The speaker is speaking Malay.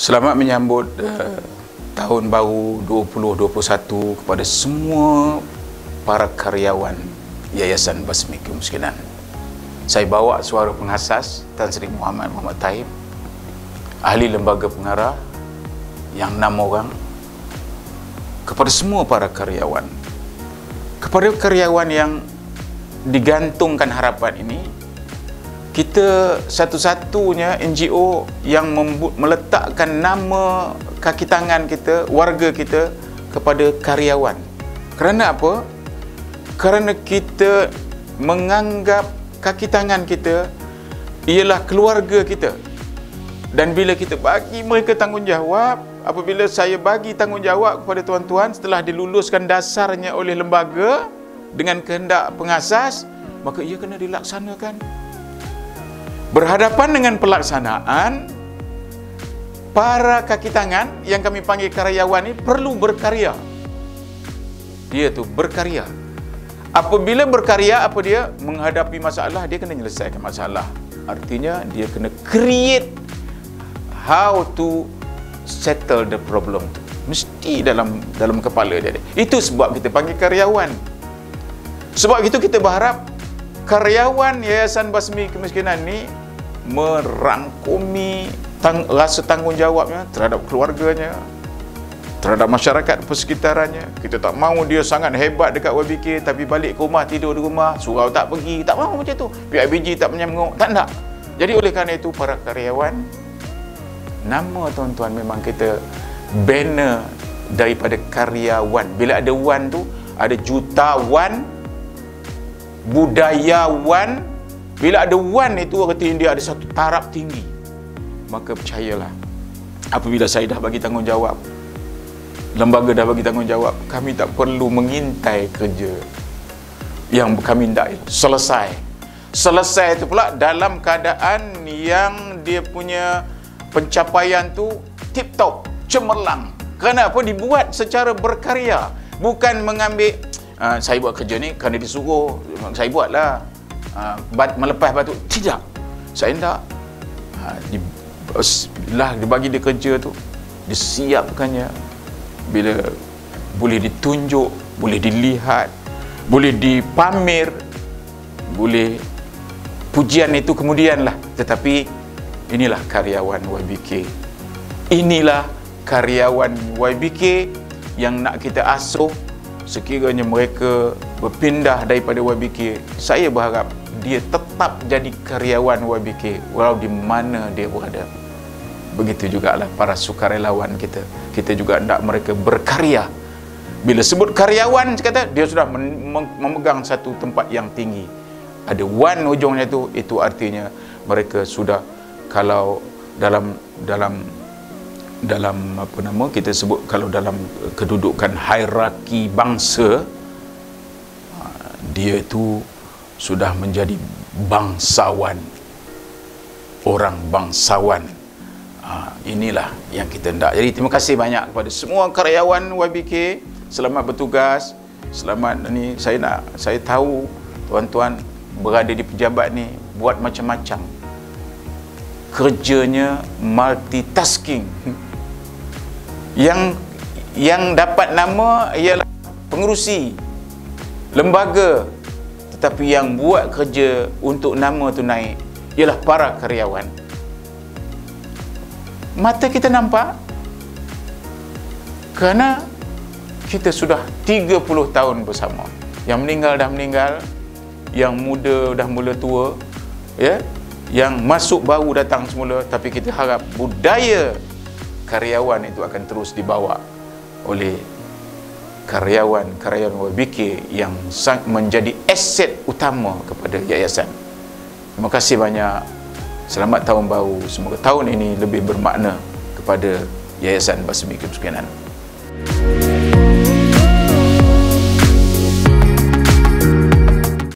Selamat menyambut tahun baru 2021 kepada semua para karyawan Yayasan Basmi Kemiskinan. Saya bawa suara pengasas Tan Sri Muhammad Taib, ahli lembaga pengarah yang 6 orang, kepada semua para karyawan. Kepada karyawan yang digantungkan harapan ini, kita satu-satunya NGO yang meletakkan nama kaki tangan kita, warga kita kepada karyawan. Kerana apa? Kerana kita menganggap kaki tangan kita ialah keluarga kita. Dan bila kita bagi mereka tanggungjawab, apabila saya bagi tanggungjawab kepada tuan-tuan setelah diluluskan dasarnya oleh lembaga dengan kehendak pengasas, maka ia kena dilaksanakan. Berhadapan dengan pelaksanaan, para kaki tangan yang kami panggil karyawan ini perlu berkarya. Dia tu berkarya. Apabila berkarya, apa dia? Menghadapi masalah, dia kena menyelesaikan masalah. Artinya, dia kena create how to settle the problem. Mesti dalam kepala dia. Itu sebab kita panggil karyawan. Sebab itu kita berharap karyawan Yayasan Basmi Kemiskinan ni merangkumi rasa tanggungjawabnya terhadap keluarganya, terhadap masyarakat persekitarannya. Kita tak mahu dia sangat hebat dekat YBK tapi balik ke rumah, tidur di rumah, surau tak pergi. Tak mahu macam tu. PIBG tak menyambung. Tak nak. Jadi oleh kerana itu, para karyawan, nama tuan-tuan memang kita banner daripada karyawan. Bila ada wan tu, ada jutawan, budayawan. Bila ada wan itu, artinya dia ada satu taraf tinggi. Maka percayalah, apabila saya dah bagi tanggungjawab, lembaga dah bagi tanggungjawab, kami tak perlu mengintai kerja yang kami hendak selesai. Selesai itu pula dalam keadaan yang dia punya pencapaian tu tip-top, cemerlang. Kerana apa? Dibuat secara berkarya. Bukan mengambil, saya buat kerja ni kerana disuruh, saya buatlah. Melepas batu. Tidak. Saya hendak lah dibagi dia kerja tu, disiapkannya. Bila boleh ditunjuk, boleh dilihat, boleh dipamer, boleh pujian itu kemudianlah. Tetapi inilah karyawan YBK. Inilah karyawan YBK yang nak kita asuh. Sekiranya mereka berpindah daripada YBK, saya berharap dia tetap jadi karyawan YBK walau di mana dia berada. Begitu jugalah para sukarelawan kita. Kita juga hendak mereka berkarya. Bila sebut karyawan, kata dia sudah memegang satu tempat yang tinggi. Ada wan ujungnya itu artinya mereka sudah, kalau dalam apa nama kita sebut, kalau dalam kedudukan hierarki bangsa, dia itu sudah menjadi bangsawan, orang bangsawan. Inilah yang kita hendak. Jadi terima kasih banyak kepada semua karyawan YBK. Selamat bertugas. Selamat ni. Saya tahu tuan-tuan berada di pejabat ni buat macam-macam. Kerjanya multitasking. Yang dapat nama ialah pengerusi lembaga, tetapi yang buat kerja untuk nama tu naik ialah para karyawan. Mata kita nampak, kerana kita sudah 30 tahun bersama. Yang meninggal dah meninggal, yang muda dah mula tua, ya, yang masuk baru datang semula. Tapi kita harap budaya karyawan itu akan terus dibawa oleh karyawan-karyawan YBK yang menjadi aset utama kepada yayasan. Terima kasih banyak. Selamat tahun baru. Semoga tahun ini lebih bermakna kepada Yayasan Basmi Kemiskinan.